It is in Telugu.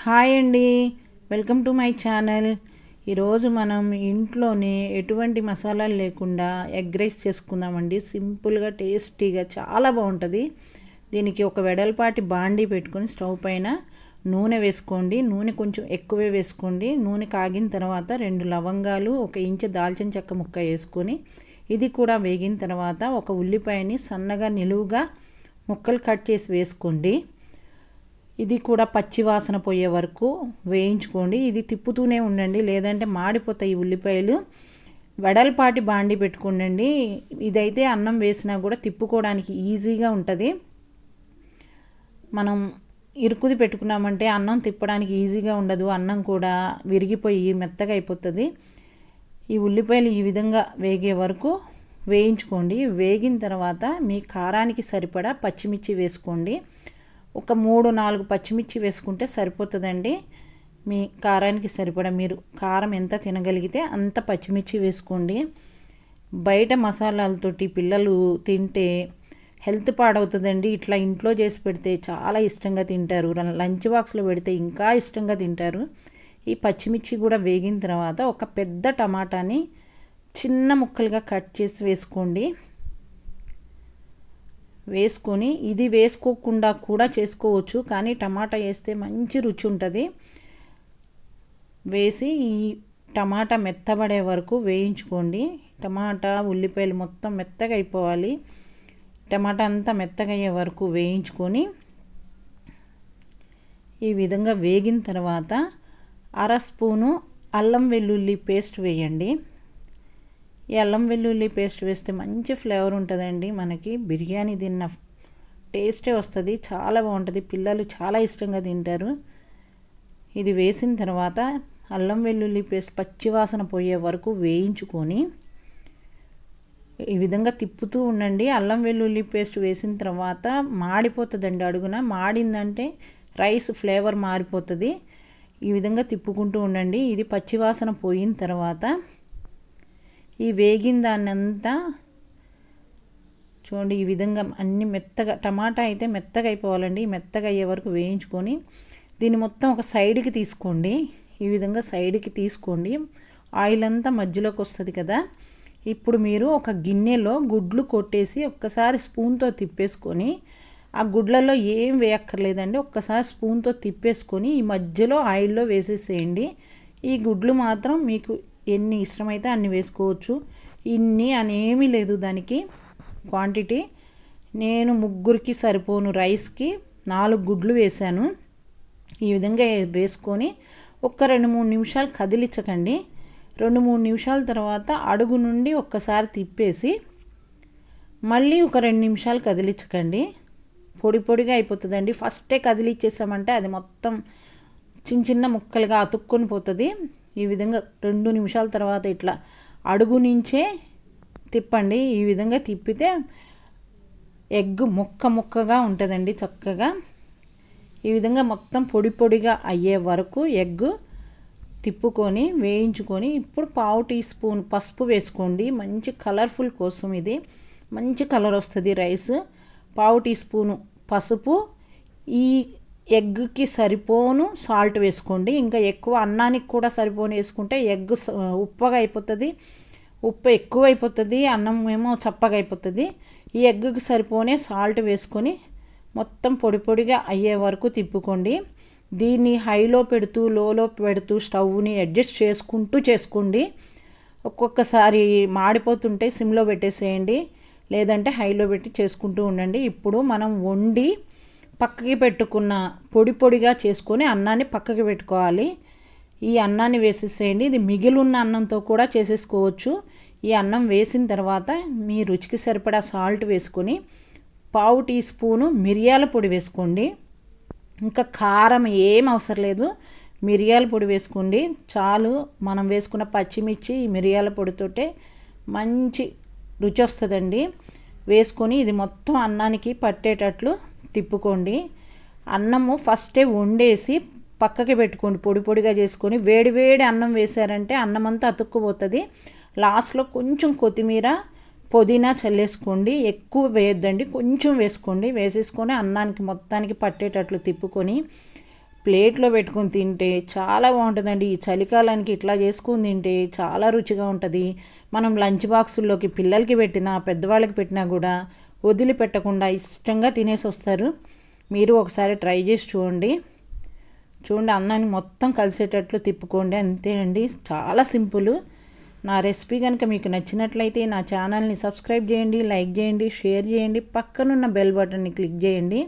హాయ్ అండి, వెల్కమ్ టు మై ఛానల్. ఈరోజు మనం ఇంట్లోనే ఎటువంటి మసాలాలు లేకుండా ఎగ్ రైస్ చేసుకుందామండి. సింపుల్గా టేస్టీగా చాలా బాగుంటుంది. దీనికి ఒక వెడల్పాటి బాండీ పెట్టుకొని స్టవ్ పైన నూనె వేసుకోండి. నూనె కొంచెం ఎక్కువే వేసుకోండి. నూనె కాగిన తర్వాత 2 లవంగాలు, 1 ఇంచు దాల్చిన చెక్క ముక్క వేసుకొని ఇది కూడా వేగిన తర్వాత ఒక ఉల్లిపాయని సన్నగా నిలువుగా ముక్కలు కట్ చేసి వేసుకోండి. ఇది కూడా పచ్చి వాసన పోయే వరకు వేయించుకోండి. ఇది తిప్పుతూనే ఉండండి, లేదంటే మాడిపోతాయి ఉల్లిపాయలు. వెడల్పాటి బాండి పెట్టుకోండి. ఇదైతే అన్నం వేసినా కూడా తిప్పుకోవడానికి ఈజీగా ఉంటుంది. మనం ఇరుకుది పెట్టుకున్నామంటే అన్నం తిప్పడానికి ఈజీగా ఉండదు. అన్నం కూడా విరిగిపోయి మెత్తగా అయిపోతుంది. ఈ ఉల్లిపాయలు ఈ విధంగా వేగే వరకు వేయించుకోండి. వేగిన తర్వాత మీ కారానికి సరిపడా పచ్చిమిర్చి వేసుకోండి. ఒక 3-4 పచ్చిమిర్చి వేసుకుంటే సరిపోతుందండి. మీ కారానికి సరిపడా మీరు కారం ఎంత తినగలిగితే అంత పచ్చిమిర్చి వేసుకోండి. బయట మసాలాలతోటి పిల్లలు తింటే హెల్త్ పాడవుతుందండి. ఇట్లా ఇంట్లో చేసి పెడితే చాలా ఇష్టంగా తింటారు. లంచ్ బాక్స్లో పెడితే ఇంకా ఇష్టంగా తింటారు. ఈ పచ్చిమిర్చి కూడా వేగిన తర్వాత ఒక పెద్ద టమాటాని చిన్న ముక్కలుగా కట్ చేసి వేసుకోండి. వేసుకొని ఇది వేసుకోకుండా కూడా చేసుకోవచ్చు, కానీ టమాటా వేస్తే మంచి రుచి ఉంటుంది. వేసి ఈ టమాటా మెత్తబడే వరకు వేయించుకోండి. టమాటా ఉల్లిపాయలు మొత్తం మెత్తగా అయిపోవాలి. టమాటా అంతా మెత్తగా అయ్యే వరకు వేయించుకొని ఈ విధంగా వేగిన తర్వాత 1/2 స్పూను అల్లం వెల్లుల్లి పేస్ట్ వేయండి. ఈ అల్లం వెల్లుల్లి పేస్ట్ వేస్తే మంచి ఫ్లేవర్ ఉంటుందండి. మనకి బిర్యానీ తిన్న టేస్టే వస్తుంది, చాలా బాగుంటుంది. పిల్లలు చాలా ఇష్టంగా తింటారు. ఇది వేసిన తర్వాత అల్లం వెల్లుల్లి పేస్ట్ పచ్చివాసన పోయే వరకు వేయించుకొని ఈ విధంగా తిప్పుతూ ఉండండి. అల్లం వెల్లుల్లి పేస్ట్ వేసిన తర్వాత మాడిపోతుందండి. అడుగున మాడిందంటే రైస్ ఫ్లేవర్ మారిపోతుంది. ఈ విధంగా తిప్పుకుంటూ ఉండండి. ఇది పచ్చివాసన పోయిన తర్వాత ఈ వేగిన దాన్నంతా చూడండి, ఈ విధంగా అన్ని మెత్తగా, టమాటా అయితే మెత్తగా అయిపోవాలండి. మెత్తగా అయ్యే వరకు వేయించుకొని దీన్ని మొత్తం ఒక సైడ్కి తీసుకోండి. ఈ విధంగా సైడ్కి తీసుకోండి. ఆయిల్ అంతా మధ్యలోకి వస్తుంది కదా. ఇప్పుడు మీరు ఒక గిన్నెలో గుడ్లు కొట్టేసి ఒక్కసారి స్పూన్తో తిప్పేసుకొని, ఆ గుడ్లలో ఏం వేయక్కర్లేదండి, ఒక్కసారి స్పూన్తో తిప్పేసుకొని ఈ మధ్యలో ఆయిల్లో వేసేసేయండి. ఈ గుడ్లు మాత్రం మీకు ఎన్ని ఇష్టమైతే అన్ని వేసుకోవచ్చు. ఇన్ని అనేమీ లేదు దానికి క్వాంటిటీ. నేను 3కి సరిపోను రైస్కి 4 గుడ్లు వేశాను. ఈ విధంగా వేసుకొని ఒక 2-3 నిమిషాలు కదిలించకండి. 2-3 నిమిషాల తర్వాత అడుగు నుండి ఒక్కసారి తిప్పేసి మళ్ళీ ఒక 2 నిమిషాలు కదిలించకండి. పొడి పొడిగా అయిపోతుందండి. ఫస్టే కదిలిచ్చేసామంటే అది మొత్తం చిన్న చిన్న ముక్కలుగా అతుక్కొని పోతుంది. ఈ విధంగా 2 నిమిషాల తర్వాత ఇట్లా అడుగు నుంచే తిప్పండి. ఈ విధంగా తిప్పితే ఎగ్ ముక్కగా ఉంటుందండి చక్కగా. ఈ విధంగా మొత్తం పొడి పొడిగా అయ్యే వరకు ఎగ్ తిప్పుకొని వేయించుకొని ఇప్పుడు 1/2 టీ స్పూన్ పసుపు వేసుకోండి. మంచి కలర్ఫుల్ కోసం ఇది మంచి కలర్ వస్తుంది రైస్. 1/2 టీ స్పూను పసుపు, ఈ ఎగ్కి సరిపోను సాల్ట్ వేసుకోండి. ఇంకా ఎక్కువ అన్నానికి కూడా సరిపోను వేసుకుంటే ఎగ్ ఉప్పగా అయిపోతుంది, ఉప్పు ఎక్కువ అయిపోతుంది, అన్నం ఏమో చప్పగా అయిపోతుంది. ఈ ఎగ్కి సరిపోనే సాల్ట్ వేసుకొని మొత్తం పొడి పొడిగా అయ్యే వరకు తిప్పుకోండి. దీన్ని హైలో పెడుతూ లోలో పెడుతూ స్టవ్ని అడ్జస్ట్ చేసుకుంటూ చేసుకోండి. ఒక్కొక్కసారి మాడిపోతుంటే సిమ్లో పెట్టేసేయండి, లేదంటే హైలో పెట్టి చేసుకుంటూ ఉండండి. ఇప్పుడు మనం వండి పక్కకి పెట్టుకున్న పొడి పొడిగా చేసుకొని అన్నాన్ని పక్కకి పెట్టుకోవాలి. ఈ అన్నాన్ని వేసేసేయండి. ఇది మిగిలిన అన్నంతో కూడా చేసేసుకోవచ్చు. ఈ అన్నం వేసిన తర్వాత మీ రుచికి సరిపడా సాల్ట్ వేసుకొని 1/2 టీ స్పూను మిరియాల పొడి వేసుకోండి. ఇంకా కారం ఏం అవసరం లేదు, మిరియాల పొడి వేసుకోండి చాలు. మనం వేసుకున్న పచ్చిమిర్చి ఈ మిరియాల పొడితోటే మంచి రుచి వస్తుందండి. వేసుకొని ఇది మొత్తం అన్నానికి పట్టేటట్లు తిప్పుకోండి. అన్నము ఫస్టే వండేసి పక్కకి పెట్టుకోండి. పొడి పొడిగా చేసుకొని వేడి వేడి అన్నం వేసారంటే అన్నం అంతా అతుక్కుపోతుంది. లాస్ట్లో కొంచెం కొత్తిమీర, పుదీనా చల్లేసుకోండి. ఎక్కువ వేయొద్దండి, కొంచెం వేసుకోండి. వేసేసుకొని అన్నానికి మొత్తానికి పట్టేటట్లు తిప్పుకొని ప్లేట్లో పెట్టుకొని తింటే చాలా బాగుంటుందండి. ఈ చలికాలానికి ఇట్లా చేసుకొని తింటే చాలా రుచిగా ఉంటుంది. మనం లంచ్ బాక్సుల్లోకి పిల్లలకి పెట్టినా పెద్దవాళ్ళకి పెట్టినా కూడా వదిలిపెట్టకుండా ఇష్టంగా తినేసి వస్తారు. మీరు ఒకసారి ట్రై చేసి చూడండి. అన్నాన్ని మొత్తం కలిసేటట్లు తిప్పుకోండి, అంతేనండి. చాలా సింపుల్. నా రెసిపీ కనుక మీకు నచ్చినట్లయితే నా ఛానల్ని సబ్స్క్రైబ్ చేయండి, లైక్ చేయండి, షేర్ చేయండి, పక్కనున్న బెల్ బటన్ని క్లిక్ చేయండి.